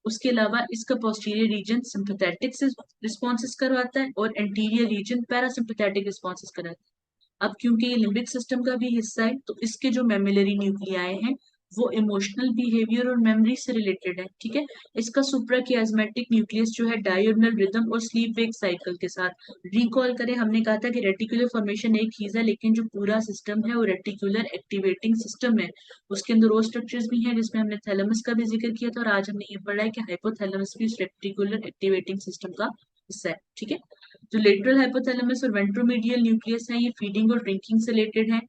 [SPEAKER 1] उसके अलावा इसका पोस्टीरियर रीजन सिंपैथेटिक से रिस्पॉन्सेस करवाता है और एंटीरियर रीजन पैरासिम्पैथेटिक रिस्पॉन्सेस कराता है। अब क्योंकि ये लिम्बिक सिस्टम का भी हिस्सा है, तो इसके जो मेमिलरी न्यूक्लियाई हैं वो इमोशनल बिहेवियर और मेमोरी से रिलेटेड है, ठीक है। इसका सुप्राकियास्मेटिक न्यूक्लियस जो है डायगोनल रिदम और स्लीप वेक साइकिल के साथ, रिकॉल करें हमने कहा था कि रेटिकुलर फॉर्मेशन एक चीज है, लेकिन जो पूरा सिस्टम है वो रेटिकुलर एक्टिवेटिंग सिस्टम है। उसके अंदर वो स्ट्रक्चर्स भी हैं जिसमें हमने थैलेमस का भी जिक्र किया था, और आज हमने ये पढ़ा है कि हाइपोथैलेमस भी उस रेटिकुलर एक्टिवेटिंग सिस्टम का हिस्सा है, ठीक है। जो लेटरल हाइपोथैलेमस और वेंट्रोमीडियल न्यूक्लियस है ये फीडिंग और ड्रिंकिंग से रिलेटेड है।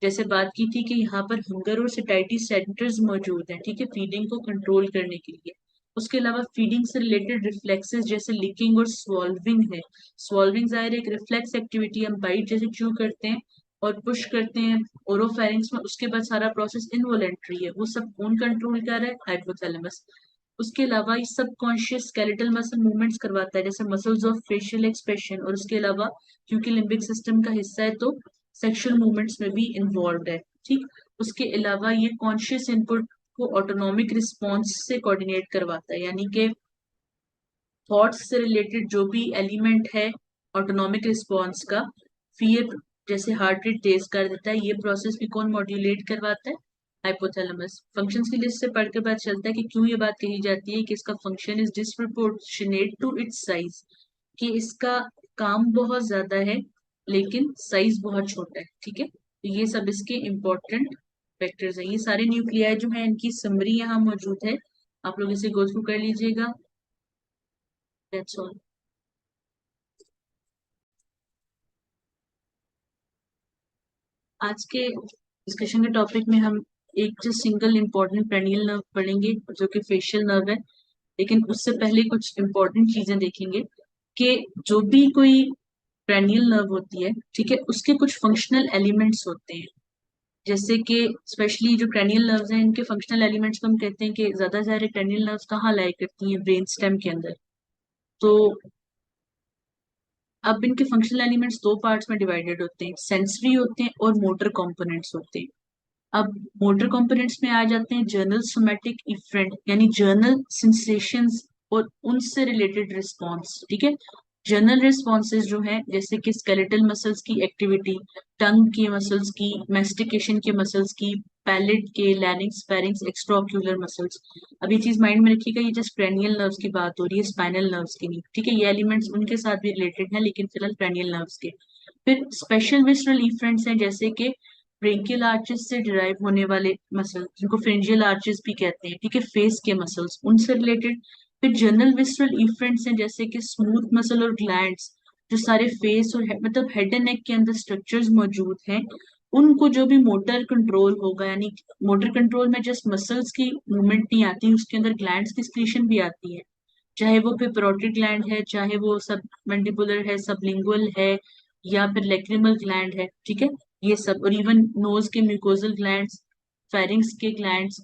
[SPEAKER 1] जैसे बात की थी कि यहाँ पर हंगर और सैटिस्फैक्टरी सेंटर्स मौजूद हैं, ठीक है, फीडिंग को कंट्रोल करने के लिए। उसके अलावा फीडिंग से रिलेटेड रिफ्लेक्सेस जैसे लिकिंग और स्वॉल्विंग है। स्वॉल्विंग जाहिर है एक रिफ्लेक्स एक्टिविटी, हम बाइट जैसे च्यू करते हैं और पुश करते हैं ओरोफेरिंक्स में, उसके बाद सारा प्रोसेस इनवॉलेंट्री है, वो सब कौन कंट्रोल कर रहा है? हाइपोथैलेमस। उसके अलावा ये सब कॉन्शियस स्केलेटल मसल मूवमेंट्स करवाता है जैसे मसल्स ऑफ फेशियल एक्सप्रेशन, और उसके अलावा क्योंकि लिम्बिक सिस्टम का हिस्सा है तो सेक्सुअल मूवमेंट्स में भी इन्वॉल्व है। ठीक। उसके अलावा ये कॉन्शियस इनपुट को ऑटोनॉमिक रिस्पॉन्स से कोऑर्डिनेट करवाता है, यानी कि थॉट्स से रिलेटेड जो भी एलिमेंट है ऑटोनॉमिक रिस्पॉन्स का, फियर जैसे हार्ट रेट तेज कर देता है, ये प्रोसेस भी कौन मॉड्यूलेट करवाता है? हाइपोथैलेमस। फंक्शंस की लिस्ट से पढ़ के पता चलता है कि क्यों ये बात कही जाती है कि इसका function is disproportionate to its size, कि इसका काम बहुत ज्यादा है लेकिन साइज बहुत छोटा है। ठीक है, तो ये सब इसके इम्पोर्टेंट फैक्टर्स हैं। ये सारे न्यूक्लियाई जो है इनकी समरी यहाँ मौजूद है, आप लोग इसे गो थ्रू कर लीजिएगा। That's all. आज के डिस्कशन के टॉपिक में हम एक जो सिंगल इम्पोर्टेंट पेनियल नर्व पढ़ेंगे जो कि फेशियल नर्व है, लेकिन उससे पहले कुछ इम्पोर्टेंट चीजें देखेंगे कि जो भी कोई पेनियल नर्व होती है, ठीक है, उसके कुछ फंक्शनल एलिमेंट्स होते हैं। जैसे कि स्पेशली जो क्रेनियल नर्व्स हैं इनके फंक्शनल एलिमेंट्स को हम कहते हैं कि ज्यादा सारे क्रेनियल नर्व्स कहाँ लाया करती हैं? ब्रेन स्टेम के अंदर। तो अब इनके फंक्शनल एलिमेंट्स दो पार्ट्स में डिवाइडेड होते हैं, सेंसरी होते हैं और मोटर कंपोनेंट्स होते हैं। अब मोटर कंपोनेंट्स में आ जाते हैं जर्नल सोमैटिक इफरेंट, यानी जर्नल सेंसेशंस और उनसे रिलेटेड रिस्पॉन्स। ठीक है, जर्नल रिस्पॉन्सेज जो है जैसे कि स्केलेटल मसल्स की एक्टिविटी, टंग के मसल्स की, मेस्टिकेशन के मसल्स की, पैलेट के, larynx, pharynx, extra ocular muscles. अब ये चीज माइंड में रखिएगा, ये जस्ट क्रेनियल नर्व्स की बात हो रही है, स्पाइनल नर्व्स की नहीं। ठीक है, ये एलिमेंट्स उनके साथ भी रिलेटेड है लेकिन फिलहाल क्रेनियल नर्व्स के। फिर स्पेशल विसरल इफरेंट्स हैं जैसे कि ब्रेकियल आर्चेस से डिराइव होने वाले मसल जिनको फ्रिंजियल आर्चेस भी कहते हैं, ठीक है, फेस के मसल्स उनसे रिलेटेड। फिर जनरल विसरल इफरेंट्स हैं जैसे कि स्मूथ मसल और ग्लैंड्स, जो सारे फेस और मतलब हेड एंड नेक के अंदर स्ट्रक्चर्स मौजूद हैं, उनको जो भी मोटर कंट्रोल होगा, यानी मोटर कंट्रोल में जस्ट मसल्स की मूवमेंट नहीं आती, उसके अंदर ग्लैंड्स की सिक्रीशन भी आती है, चाहे वो पिपरोटिड ग्लैंड है, चाहे वो सब मैंडिबुलर है, सबलिंगुअल है, या फिर लेक्रिमल ग्लैंड है। ठीक है, ये सब, और इवन नोज के म्यूकोजल ग्लैंड्स, फेरिंग्स के ग्लैंड्स,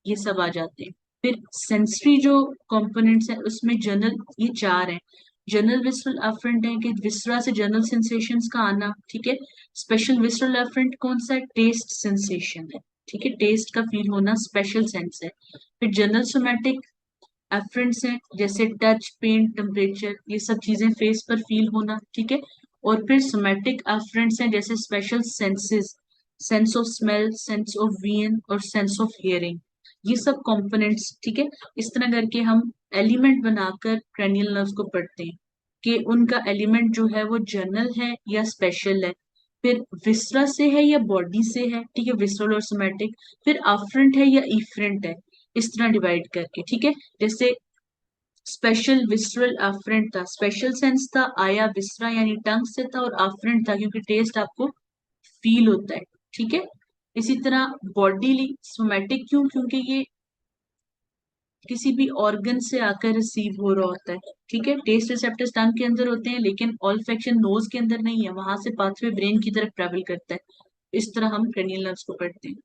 [SPEAKER 1] ये सब आ जाते हैं। फिर सेंसरी जो कंपोनेंट्स हैं उसमें जनरल ये चार हैं। जनरल विसरल अफरेंट है कि विसरा से जनरल सेंसेशंस का आना। ठीक है, स्पेशल विसरल अफरेंट कौन सा है? टेस्ट सेंसेशन है। ठीक है, टेस्ट का फील होना स्पेशल सेंस है। फिर जनरल सोमैटिक एफरेंट्स हैं जैसे टच, पेन, टेम्परेचर, ये सब चीजें फेस पर फील होना। ठीक है, और फिर सोमैटिक एफरेंट्स हैं जैसे special senses, sense of smell, sense of vision और सेंस ऑफ हियरिंग, ये सब कंपोनेंट्स। ठीक है, इस तरह करके हम एलिमेंट बनाकर क्रेनियल नर्व्स को पढ़ते हैं कि उनका एलिमेंट जो है वो जनरल है या स्पेशल है, फिर विसरा से है या बॉडी से है। ठीक है, विसरल और सोमैटिक, फिर अफरेंट है या इफरेंट है, इस तरह डिवाइड करके। ठीक है, जैसे स्पेशल विसरल अफरेंट था, स्पेशल सेंस था, आया विसरा यानी टंग से था, और अफरेंट था क्योंकि टेस्ट आपको फील होता है। ठीक है, इसी तरह बॉडीली सोमैटिक क्यों? क्योंकि ये किसी भी ऑर्गन से आकर रिसीव हो रहा होता है। ठीक है, टेस्ट रिसेप्टर्स टंग के अंदर होते हैं लेकिन ऑल्फैक्शन नोज के अंदर नहीं है, वहां से पाथवे ब्रेन की तरफ ट्रेवल करता है। इस तरह हम क्रेनियल नर्व्स को पढ़ते हैं।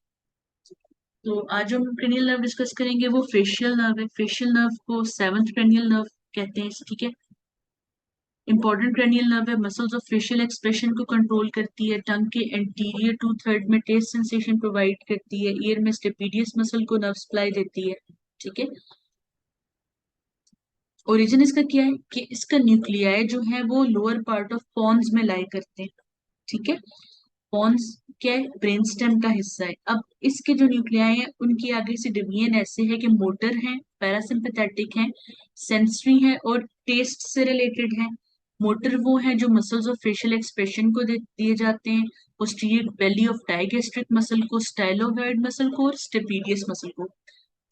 [SPEAKER 1] तो आज जो हम क्रेनियल नर्व डिस्कस करेंगे वो फेशियल नर्व है। फेशियल नर्व को सेवंथ क्रेनियल नर्व कहते हैं। ठीक है, इंपॉर्टेंट क्रेनियल नर्व है, मसल्स ऑफ फेशियल एक्सप्रेशन को कंट्रोल करती है, टंग के एंटीरियर टू थर्ड में टेस्ट सेंसेशन प्रोवाइड करती है, ईयर में स्टेपिडियस मसल को नर्व सप्लाई देती है। ठीक है, ओरिजिन इसका क्या है कि इसका न्यूक्लियाई जो है वो लोअर पार्ट ऑफ पॉन्स में लाई करते हैं। ठीक है, पॉन्स क्या है? ब्रेन स्टेम का हिस्सा है। अब इसके जो न्यूक्लियाई है उनकी आगे से डिवीजन ऐसे है कि मोटर है, पैरासिम्पैथेटिक है, सेंसरी है और टेस्ट से रिलेटेड है। मोटर वो है जो मसल्स ऑफ फेशियल एक्सप्रेशन को दिए जाते हैं, posterior belly of digastric muscle को, स्टाइलोहॉइड मसल को और स्टेपिडियस मसल को।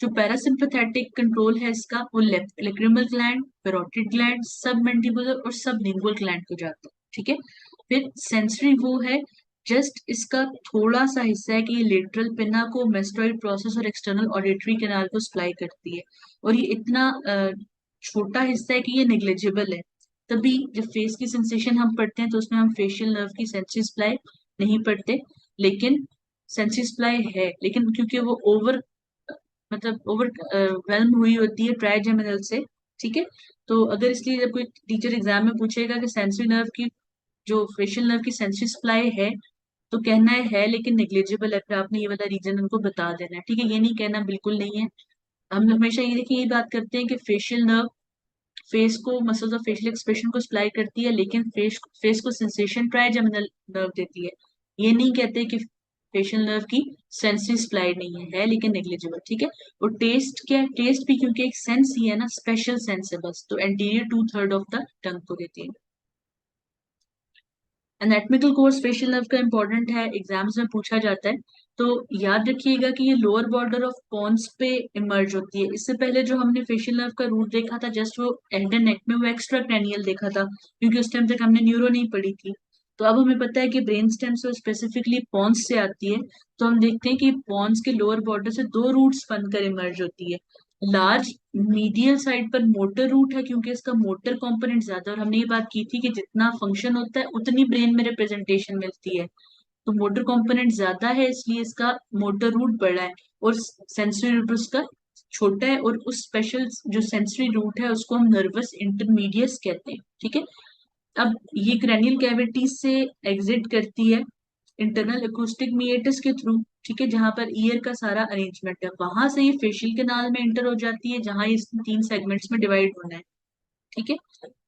[SPEAKER 1] जो पैरासिम्पैथेटिक कंट्रोल है इसका वो लेक्रिमल ग्लैंड, पैरोटिड ग्लैंड, सब मैंडिबुलर और सब लिंगुअल ग्लैंड को जाता है। ठीक है, फिर सेंसरी वो है जस्ट इसका थोड़ा सा हिस्सा है कि ये लेटरल पिना को मेस्टोइड प्रोसेस और एक्सटर्नल ऑडिटरी कैनाल को सप्लाई करती है, और ये इतना छोटा हिस्सा है कि ये नेग्लिजिबल है। तभी जब फेस की सेंसेशन हम पढ़ते हैं तो उसमें हम फेशियल नर्व की सेंसरी सप्लाई नहीं पढ़ते, लेकिन सेंसरी सप्लाई है, लेकिन क्योंकि वो मतलब ओवर वेल्म हुई होती है ट्राइजेमिनल से, ठीक है। तो अगर इसलिए जब कोई टीचर एग्जाम में पूछेगा कि सेंसरी नर्व की जो फेशियल नर्व की सेंसरी सप्लाई है, तो कहना है लेकिन नेग्लिजिबल है, फिर आपने ये वाला रीजन उनको बता देना है, ठीक है। ये नहीं कहना बिल्कुल नहीं है। हम हमेशा ये देखिए, ये बात करते हैं कि फेशियल नर्व फेस को मसल्स और फेशियल एक्सप्रेशन को सप्लाई करती है, लेकिन फेस को सेंसेशन ट्राइजेमिनल नर्व देती है। ये नहीं कहते कि फेशियल नर्व की सेंसरी सप्लाई नहीं है, लेकिन नेग्लिजिबल, ठीक है। और टेस्ट क्या है? टेस्ट भी क्योंकि एक सेंस ही है ना, स्पेशल सेंस है बस, तो एंटीरियर 2/3 ऑफ द टंग को देती है। एनाटॉमिकल कोर्स फेशियल नर्व का इंपॉर्टेंट है, एग्जाम्स में पूछा जाता है। तो याद रखिएगा कि ये लोअर बॉर्डर ऑफ पॉन्स पे इमर्ज होती है। इससे पहले जो हमने फेशियल नर्व का रूट देखा था, जस्ट वो हेड एंड नेक में, वो एक्स्ट्रा क्रैनियल देखा था, क्योंकि उस टाइम तक हमने न्यूरो नहीं पढ़ी थी। तो अब हमें पता है कि ब्रेन स्टेम से स्पेसिफिकली पॉन्स से आती है। तो हम देखते हैं कि पॉन्स के लोअर बॉर्डर से दो रूट्स बनकर इमर्ज होती है। लार्ज मीडियल साइड पर मोटर रूट है, क्योंकि इसका मोटर कंपोनेंट ज्यादा है, और हमने ये बात की थी कि जितना फंक्शन होता है उतनी ब्रेन में रिप्रेजेंटेशन मिलती है। तो मोटर कंपोनेंट ज्यादा है, इसलिए इसका मोटर रूट बड़ा है, और सेंसरी रूट उसका छोटा है, और उस स्पेशल जो सेंसरी रूट है उसको हम नर्वस इंटरमीडियस कहते हैं, ठीक है। अब ये क्रैनियल कैविटी से एग्जिट करती है इंटरनल एकूस्टिक मीएटस के थ्रू, ठीक है, जहां पर ईयर का सारा अरेंजमेंट है। वहां से ये फेशियल कैनाल में एंटर हो जाती है, जहां ये तीन सेगमेंट्स में डिवाइड होना है, ठीक है।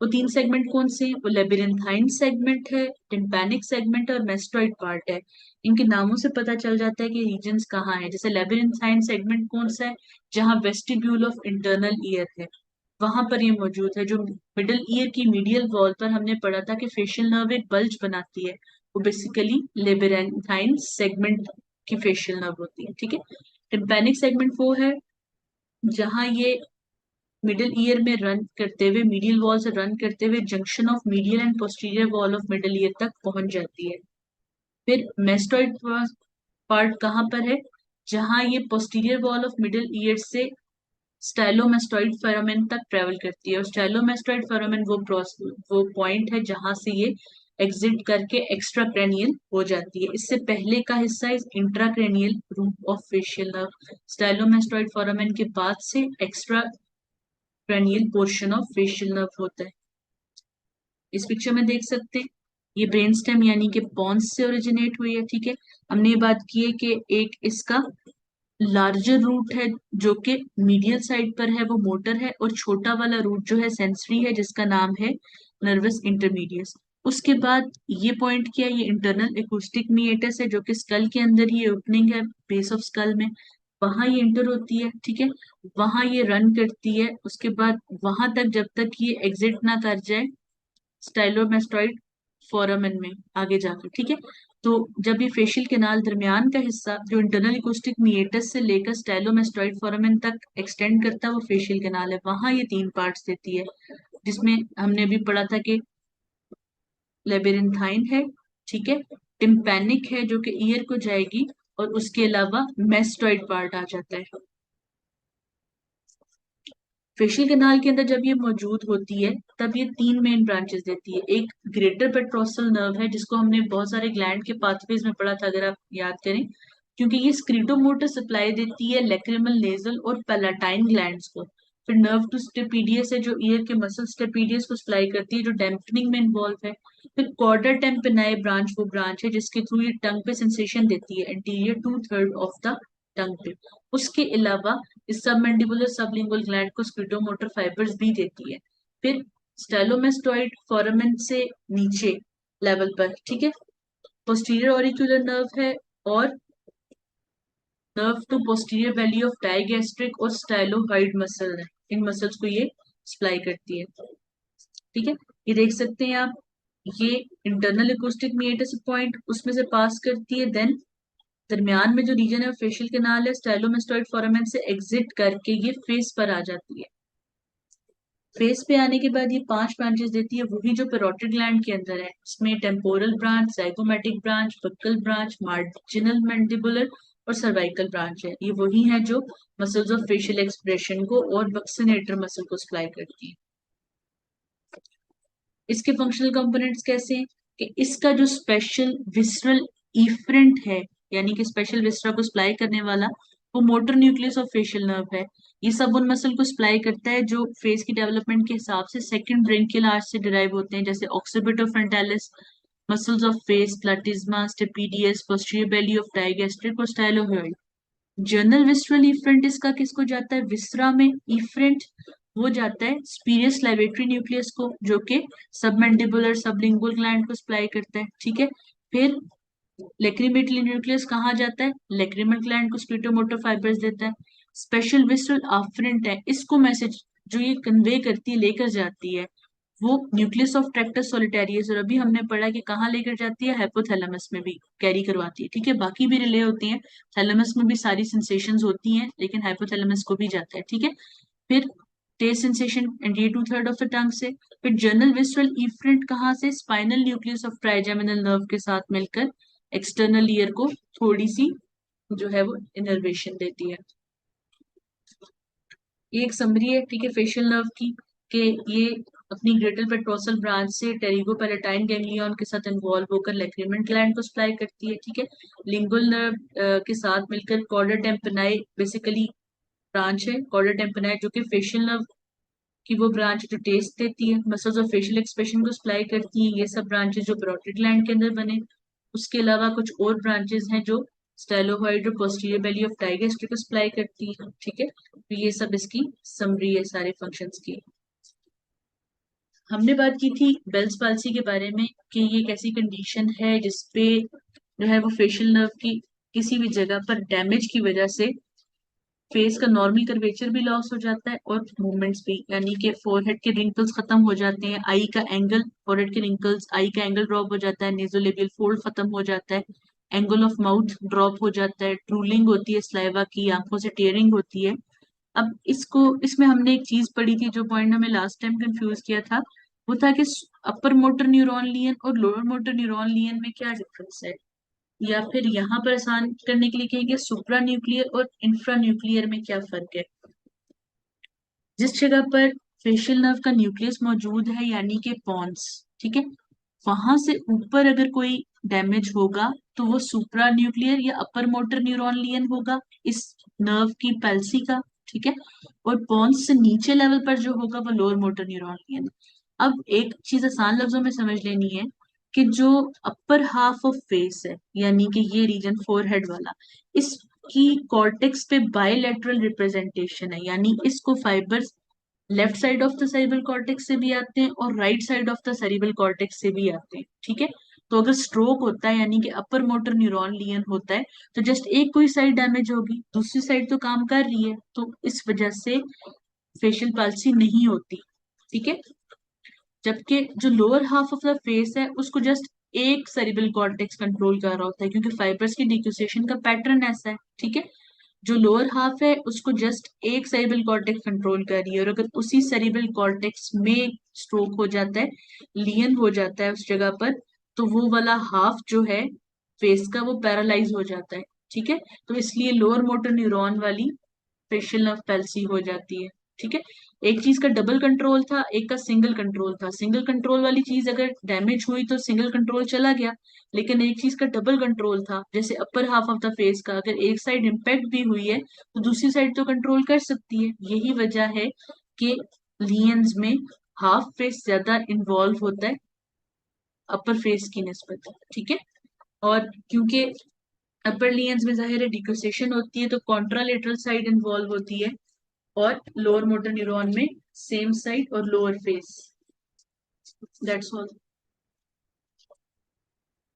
[SPEAKER 1] वो तीन सेगमेंट कौन से हैं? वो लेबिरिंथाइन सेगमेंट है, टिम्पैनिक सेगमेंट और मेस्टोइड पार्ट है। इनके नामों से पता चल जाता है कि रीजन्स कहाँ है। जैसे लेबिरिंथाइन सेगमेंट कौन सा है? जहाँ वेस्टिब्यूल ऑफ इंटरनल ईयर है, वहां पर ये मौजूद है। जो मिडल ईयर की मीडियल वॉल पर हमने पढ़ा था कि फेशियल नर्व एक बल्ज बनाती है, वो बेसिकली लेबिरिंथाइन सेगमेंट की फेशियल नर्व होती है, ठीक है। टिम्पैनिक सेगमेंट वो है जहां ये मिडिल ईयर में रन करते हुए, मीडियल वॉल से रन करते हुए junction of medial and posterior wall of middle ear तक पहुंच जाती है। फिर मेस्टोइड पार्ट कहाँ पर है? जहां ये posterior wall of middle ear से स्टाइलोमेस्टोइड फेरोमेन तक ट्रेवल करती है, और स्टाइलोमेस्टोइड फेरोमेन वो पॉइंट है जहां से ये एग्जिट करके एक्स्ट्रा क्रेनियल हो जाती है। इससे पहले का हिस्सा इस intracranial route of facial nerve, stylomastoid foramen के बाद से extra cranial portion of facial nerve होता है। इस पिक्चर में देख सकते हैं, ये ब्रेन स्टेम यानी कि पॉन्स से ओरिजिनेट हुई है, ठीक है। हमने ये बात की है कि एक इसका लार्जर रूट है जो कि मीडियल साइड पर है, वो मोटर है, और छोटा वाला रूट जो है सेंसरी है, जिसका नाम है नर्वस इंटरमीडियस। उसके बाद ये पॉइंट किया, ये इंटरनल एकूस्टिक मीएटस है, जो कि स्कल के अंदर ही ओपनिंग है, बेस ऑफ स्कल में, वहां ये इंटर होती है, ठीक है। वहां ये रन करती है, उसके बाद वहां तक जब तक ये एग्जिट ना कर जाए स्टाइलोमेस्टोइड फोरामेन में आगे जाकर, ठीक है। तो जब ये फेशियल कैनाल दरमियान का हिस्सा जो इंटरनल एकूस्टिक मीएटस से लेकर स्टाइलोमेस्टोइड फोरामेन तक एक्सटेंड करता है, वो फेशियल कैनाल है, वहां ये तीन पार्ट्स देती है, जिसमें हमने अभी पढ़ा था कि लेबिरिंथाइन है, ठीक है, टिम्पैनिक है जो कि ईयर को जाएगी, और उसके अलावा मेस्टोइड पार्ट आ जाता है। फेशियल कैनाल के अंदर जब ये मौजूद होती है, तब ये तीन मेन ब्रांचेस देती है। एक ग्रेटर पेट्रोसल नर्व है, जिसको हमने बहुत सारे ग्लैंड के पाथवेज में पढ़ा था, अगर आप याद करें, क्योंकि ये स्क्रीटोमोटर सप्लाई देती है लेक्रिमल, नेजल और पैलाटाइन ग्लैंड्स को। फिर नर्व टू स्टेपीडियस है, जो ईयर के मसल स्टेपीडियस को सप्लाई करती है, जो डैम्पनिंग में इन्वॉल्व है। फिर कॉर्डा टेम्पेनाई ब्रांच वो ब्रांच है जिसके थ्रू ये टंग पे सेंसेशन देती है, एंटीरियर 2/3 ऑफ द टंग पे। उसके अलावा इस सबमैंडिबुलर सबलिंगुअल ग्लैंड को स्क्यूटोमोटर फाइबर्स भी देती है। फिर स्टाइलोमेस्टोइड फोरामेन से नीचे लेवल पर, ठीक है, पोस्टीरियर ऑरिक्यूलर नर्व है, और nerve to posterior belly of digastric और स्टाइलोहाइड मसल है। इन मसल्स को ये सप्लाई करती है, ठीक है। ये देख सकते हैं आप, ये इंटरनल एकूस्टिक मीएटस पॉइंट उसमें से पास करती है, देन दरमियान में जो रीजन है फेशियल कैनाल है, स्टाइलोमेस्टोइड फोरामेन से एग्जिट करके ये फेस पर आ जाती है। फेस पे आने के बाद ये 5 ब्रांचेस देती है, वही जो पेरोटिड ग्लैंड के अंदर है। इसमें temporal branch, zygomatic branch, buccal branch, marginal mandibular और सर्वाइकल ब्रांच है। ये वही है जो मसल्स ऑफ फेशियल एक्सप्रेशन को और वक्सिनेटर मसल को सप्लाई करती है। इसके फंक्शनल कंपोनेंट्स कैसे हैं कि इसका जो स्पेशल विसरल इफरेंट है, यानी कि स्पेशल विसरा को सप्लाई करने वाला, वो motor nucleus of facial nerve है। ये सब उन मसल को सप्लाई करता है जो फेस की डेवलपमेंट के हिसाब से सेकंड ब्रेंकियल आर्च से डिराइव होते हैं, जैसे occipital frontalis, muscles of face, platysma, stapedius, posterior belly of digastric और स्टाइलोहयोइड। जर्नल विस्ट्रल इफरेंट इसका किसको जाता है, विसरा में इफरेंट वो जाता है स्पीरियस लाइवेटरी न्यूक्लियस को, जो कि सबमैंडिबुलर सबलिंगुअल ग्लैंड को सप्लाई करता है। ठीक है। फिर लेक्रीमेटल न्यूक्लियस कहाँ जाता है, लेक्रीमल ग्लैंड को स्पीटोमोटर फाइबर्स देता है। स्पेशल विस्ट्रल आफ्रेंट है, इसको मैसेज जो ये कन्वे करती है, लेकर जाती है, वो न्यूक्लियस ऑफ ट्रैक्टस सोलिटेरियस, और अभी हमने पढ़ा कि कहाँ लेकर जाती है, हाइपोथैलेमस में भी कैरी करवाती है। ठीक है, बाकी भी रिले होती हैं, थैलेमस में भी सारी सेंसेशंस होती हैं, लेकिन हाइपोथैलेमस को भी जाता है। ठीक है। फिर टेस्ट सेंसेशन एंड ये 2/3 ऑफ द टंग से। फिर जर्नल विस्ट्रल इफरेंट कहाँ से, spinal nucleus of trigeminal nerve के साथ मिलकर एक्सटर्नल ईयर को थोड़ी सी जो है वो इनर्वेशन देती है। ये एक समरी है, ठीक है, फेशियल नर्व की, कि ये अपनी ग्रेटल पेट्रोसल ब्रांच से टेरिगो पैलेटाइन गैंग्लियन के साथ इन्वॉल्व होकर लैक्रिमल ग्लैंड को सप्लाई करती है। ठीक है। लिंगुअल नर्व के साथ मिलकर कॉर्डा टेम्पनाई बेसिकली ब्रांच है, कॉर्डा टेम्पनाई जो कि फेशियल नर्व की वो ब्रांच जो टेस्ट देती है, मसल्स और फेशियल एक्सप्रेशन को सप्लाई करती है। ये सब ब्रांचेस जो पैरोटिड ग्लैंड के अंदर बने। उसके अलावा कुछ और ब्रांचेस हैं जो स्टाइलोहॉइड और पोस्टीरियर बेली ऑफ डाइगेस्ट्रिक को सप्लाई करती है। ठीक है, तो ये सब इसकी समरी है सारे फंक्शंस की। हमने बात की थी बेल्स पाल्सी के बारे में कि ये एक ऐसी कंडीशन है जिसपे जो है वो फेशियल नर्व की किसी भी जगह पर डैमेज की वजह से फेस का नॉर्मल कर्वेचर भी लॉस हो जाता है और मूवमेंट्स भी, यानी कि फोरहेड के रिंकल्स खत्म हो जाते हैं, आई का एंगल, फोरहेड के रिंकल्स, आई का एंगल ड्रॉप हो जाता है, नेजोलेबियल फोल्ड खत्म हो जाता है, एंगल ऑफ माउथ ड्रॉप हो जाता है, ड्रूलिंग होती है स्लाइवा की, आंखों से टेयरिंग होती है। अब इसको, इसमें हमने एक चीज पढ़ी थी जो पॉइंट हमें लास्ट टाइम कंफ्यूज किया था, वो था कि अपर मोटर न्यूरॉन लियन और लोअर मोटर न्यूरॉन लियन में क्या डिफरेंस है, या फिर यहाँ पर आसान करने के लिए कहेंगे सुप्रा न्यूक्लियर और इंफ्रा न्यूक्लियर में क्या फर्क है। जिस जगह पर फेशियल नर्व का न्यूक्लियस मौजूद है, यानी कि पॉन्स, ठीक है, वहां से ऊपर अगर कोई डैमेज होगा तो वो सुप्रा न्यूक्लियर या अपर मोटर न्यूरॉन लियन होगा इस नर्व की पैल्सी का। ठीक है। और पॉन्स से नीचे लेवल पर जो होगा वो लोअर मोटर न्यूरॉन लियन। अब एक चीज आसान लफ्जों में समझ लेनी है कि जो अपर हाफ ऑफ फेस है, यानी कि ये रीजन फोरहेड वाला, इसकी कॉर्टेक्स पे बायलैटरल रिप्रेजेंटेशन है, यानी इसको fibres left side of the cerebral cortex से भी आते हैं और right side of the cerebral cortex से भी आते हैं। ठीक है। तो अगर स्ट्रोक होता है, यानी कि अपर मोटर न्यूरॉन लियन होता है, तो जस्ट एक कोई साइड डैमेज होगी, दूसरी साइड तो काम कर रही है, तो इस वजह से फेशियल पाल्सी नहीं होती। ठीक है। जबकि जो lower half of the face है उसको जस्ट एक सेरिब्रल कॉर्टेक्स कंट्रोल कर रहा होता है, क्योंकि फाइबर्स की डिक्यूसेशन का पैटर्न ऐसा है। ठीक है। जो लोअर हाफ है उसको जस्ट एक सेरिब्रल कॉर्टेक्स कंट्रोल कर रही है, और अगर उसी सेरिब्रल कॉर्टेक्स में स्ट्रोक हो जाता है, लियन हो जाता है उस जगह पर, तो वो वाला हाफ जो है फेस का वो पैरालाइज हो जाता है। ठीक है। तो इसलिए लोअर मोटर न्यूरॉन वाली फेशियल नर्व पैल्सी हो जाती है। ठीक है। एक चीज का डबल कंट्रोल था, एक का सिंगल कंट्रोल था। सिंगल कंट्रोल वाली चीज अगर डैमेज हुई तो सिंगल कंट्रोल चला गया, लेकिन एक चीज का डबल कंट्रोल था, जैसे upper half of the face का अगर एक साइड इम्पैक्ट भी हुई है तो दूसरी साइड तो कंट्रोल कर सकती है। यही वजह है कि लियंस में हाफ फेस ज्यादा इन्वॉल्व होता है अपर फेस की निस्बत। ठीक है। और क्योंकि अपर लियंस में जाहिर है डिक्यूसेशन होती है, तो कॉन्ट्रालेटरल साइड इन्वॉल्व होती है, और लोअर मोटर न्यूरॉन में सेम साइड और लोअर फेस। That's all.